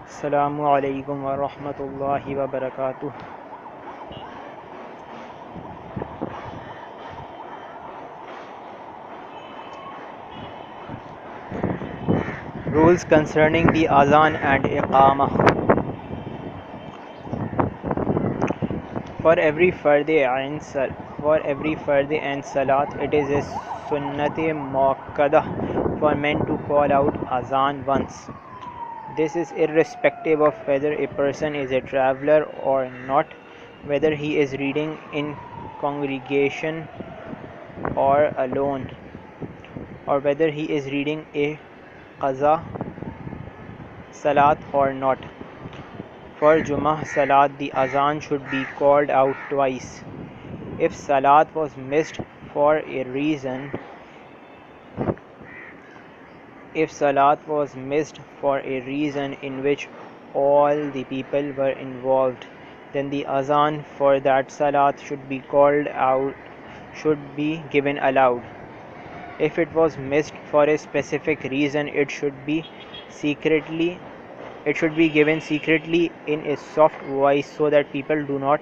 Assalamu alaikum wa rahmatullahi wa barakatuh. Rules concerning the Adhaan and Iqamah. For every fardi and salat, it is a sunnati muakkadah for men to call out Adhaan once. This is irrespective of whether a person is a traveler or not, whether he is reading in congregation or alone, or whether he is reading a qaza salat or not. For Jummah Salat, the Azan should be called out twice. If Salat was missed for a reason, in which all the people were involved, then the Azan for that Salat should be given aloud. If it was missed for a specific reason, it should be given secretly in a soft voice so that people do not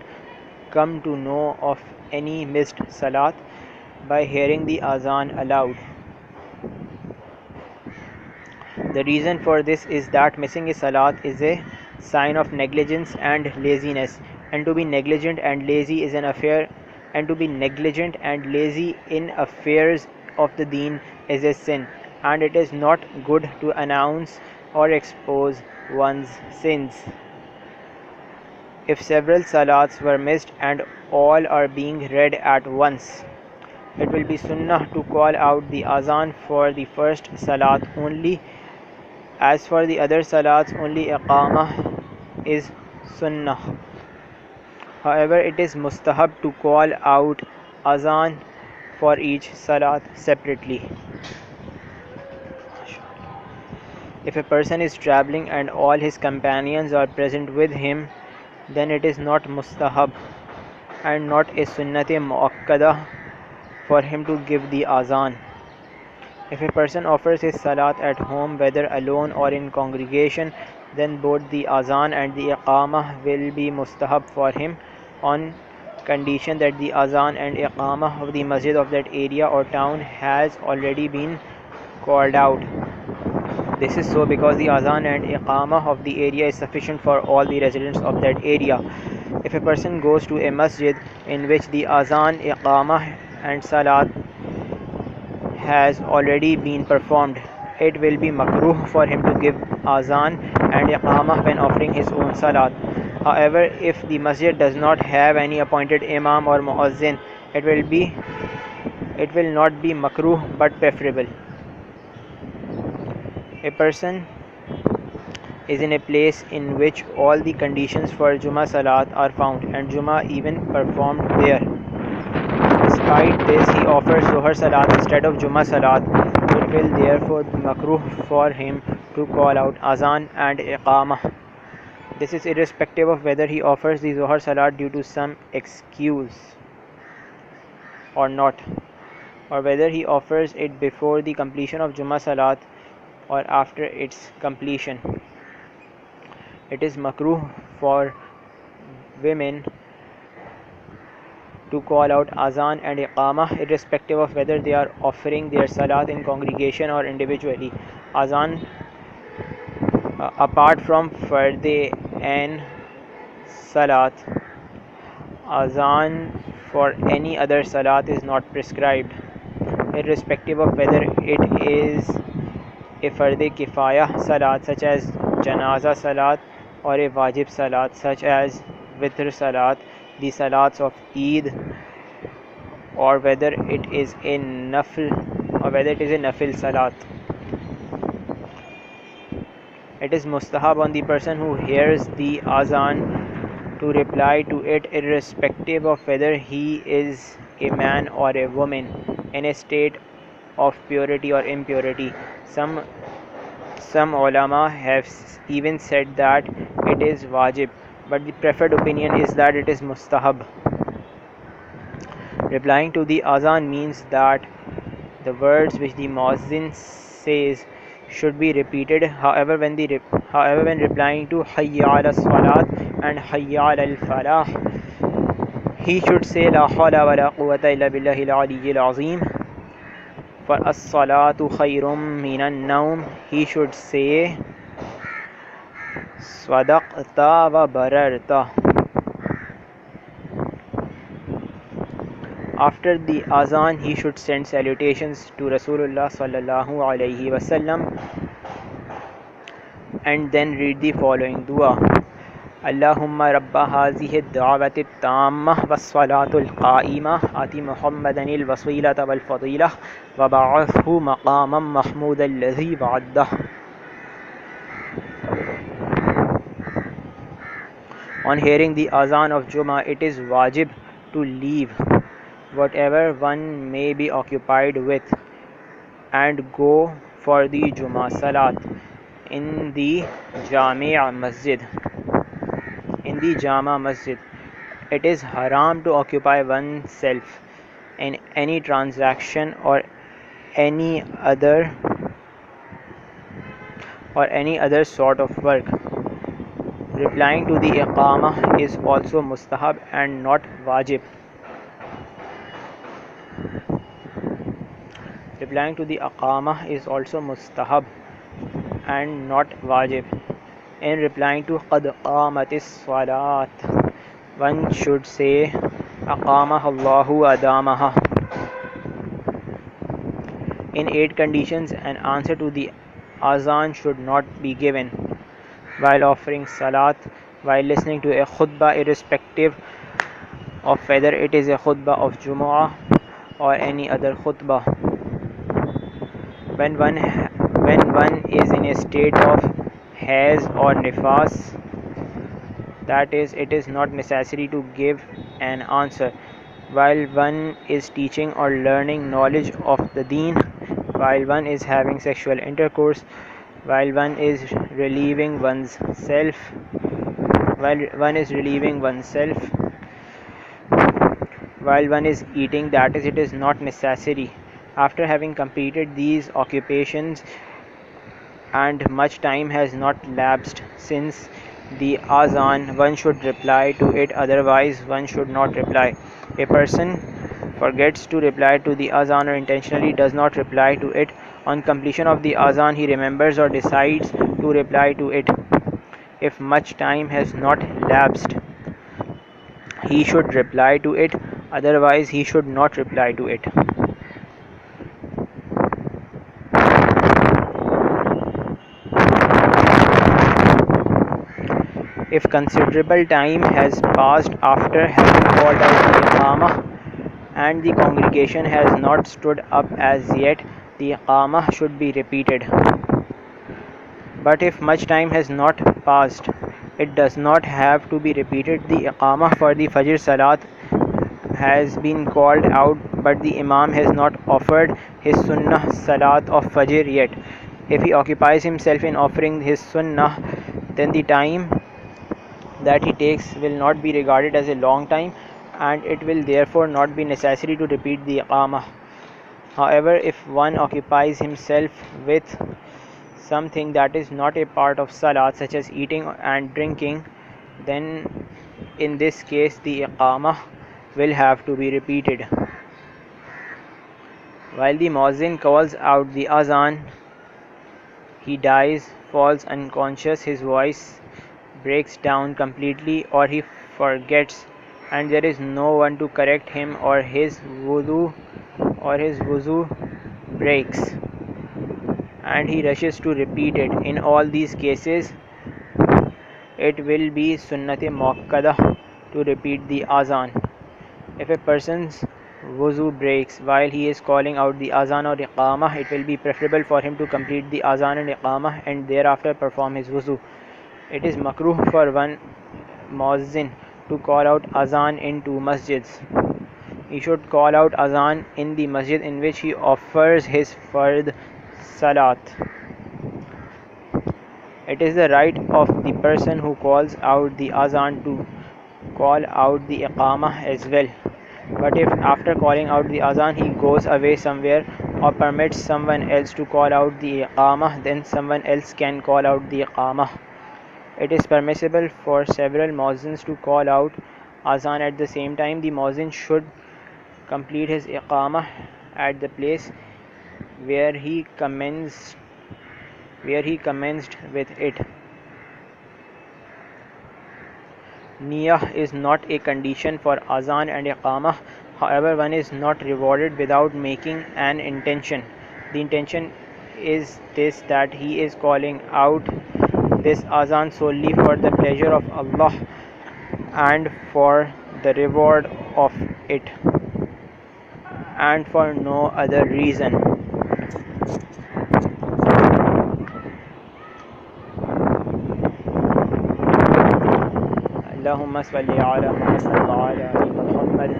come to know of any missed salat by hearing the azan aloud. The reason for this is that missing a salat is a sign of negligence and laziness, and to be negligent and lazy in affairs of the deen is a sin, and it is not good to announce or expose one's sins. If several salats were missed and all are being read at once, it will be sunnah to call out the azan for the first salat only. As for the other salats, only iqamah is sunnah. However, it is mustahab to call out azan for each salat separately. If a person is traveling and all his companions are present with him, then it is not mustahab and not a sunnati muakkadah for him to give the azan. If a person offers his salat at home, whether alone or in congregation, then both the azan and the iqamah will be mustahab for him, on condition that the azan and iqamah of the masjid of that area or town has already been called out. This is so because the azan and iqamah of the area is sufficient for all the residents of that area. If a person goes to a masjid in which the azan, iqamah and salat has already been performed, it will be makruh for him to give azan and iqamah when offering his own salat. However, if the masjid does not have any appointed imam or muazzin, it will not be makruh but preferable. A person is in a place in which all the conditions for Jummah Salat are found and Jummah even performed there. Despite this, he offers Zohar Salat instead of Jummah Salat. It will therefore be makruh for him to call out Azan and Iqamah. This is irrespective of whether he offers the Zohar Salat due to some excuse or not, or whether he offers it before the completion of Jummah Salat or after its completion. It is makruh for women to call out azan and iqamah irrespective of whether they are offering their salat in congregation or individually. Azan apart from fardi and salat, azan for any other salat is not prescribed, irrespective of whether it is a fardi kifaya salat such as janaza salat or a wajib salat such as witr salat, the salats of Eid, or whether it is a nafil salat. It is mustahab on the person who hears the azan to reply to it irrespective of whether he is a man or a woman in a state of purity or impurity. Some ulama have even said that it is wajib, but the preferred opinion is that it is mustahab. Replying to the azan means that the words which the muazzin says should be repeated. However, when replying to Hayya ala salat and Hayya ala falah, he should say La hawla wa la quwwata illa billahi al-aliyyil azim. For as-salatu khayrum minan nawm, he should say Sadaqta wa bararta. After the azan, he should send salutations to Rasulullah sallallahu alaihi wasallam and then read the following dua. Allahumma rabba hazihi ad-da'wati at-tammah was-salatu al-qa'imah ati Muhammadan al-wasilata wal-fadilah wa ba'athhu maqaman mahmudan alladhi wa'addah. On hearing the azan of Jummah, it is wajib to leave whatever one may be occupied with and go for the Jummah Salat in the Jami' Masjid. In the Jama Masjid, it is haram to occupy oneself in any transaction or any other sort of work. Replying to the Iqamah is also mustahab and not wajib. Replying to the Iqamah is also mustahab and not wajib. In replying to Qad qamatis salat, one should say Aqamah Allahu adamaha. In 8 conditions, an answer to the azan should not be given: while offering salat, while listening to a khutbah irrespective of whether it is a khutbah of Jumu'ah or any other khutbah, when one is in a state of haiz or nifas, that is, it is not necessary to give an answer, while one is teaching or learning knowledge of the deen, while one is having sexual intercourse, while one is relieving oneself, while one is eating, that is, it is not necessary. After having completed these occupations and much time has not lapsed since the azan, one should reply to it, otherwise one should not reply. A person forgets to reply to the azan or intentionally does not reply to it. On completion of the azan, he remembers or decides to reply to it. If much time has not lapsed, he should reply to it, otherwise he should not reply to it. If considerable time has passed after having called out the Iqamah and the congregation has not stood up as yet, the Iqamah should be repeated. But if much time has not passed, it does not have to be repeated. The Iqamah for the Fajr Salat has been called out, but the Imam has not offered his Sunnah Salat of Fajr yet. If he occupies himself in offering his Sunnah, then the time that he takes will not be regarded as a long time, and it will therefore not be necessary to repeat the Iqamah. However, if one occupies himself with something that is not a part of Salat, such as eating and drinking, then in this case the Iqamah will have to be repeated. While the Muazzin calls out the Azan, he dies, falls unconscious, his voice breaks down completely, or he forgets, and there is no one to correct him, or his wudu breaks and he rushes to repeat it. In all these cases, it will be sunnat-e muakkadah to repeat the azan. If a person's wuzu breaks while he is calling out the azan or iqamah, it will be preferable for him to complete the azan and iqamah and thereafter perform his wuzu. It is makruh for one muazzin to call out azan in 2 masjids. He should call out azan in the masjid in which he offers his fard salat. It is the right of the person who calls out the azan to call out the iqamah as well. But if after calling out the azan he goes away somewhere or permits someone else to call out the Iqamah, then someone else can call out the Iqamah. It is permissible for several muezzins to call out Azan at the same time. The muezzin should complete his Iqamah at the place where he commenced with it. Niyah is not a condition for Azan and Iqamah. However, one is not rewarded without making an intention. The intention is this, that he is calling out this Azan solely for the pleasure of Allah and for the reward of it, and for no other reason. اللهم صل على محمد وعلى آل محمد.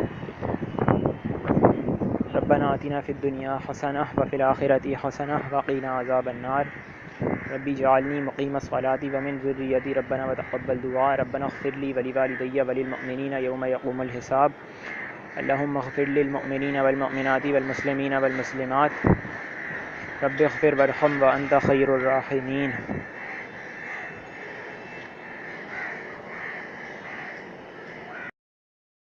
ربنا آتنا في الدنيا حسنة وفي الآخرة حسنة وقنا عذاب النار. ربي اجعلني مقيم الصلاة ومن ذريتي ربنا وتقبل دعاء. ربنا اغفر لي ولوالدي وللمؤمنين يوم يقوم الحساب. اللهم اغفر للمؤمنين والمؤمنات والمسلمين والمسلمات. رب اغفر وارحم وأنت خير الراحمين.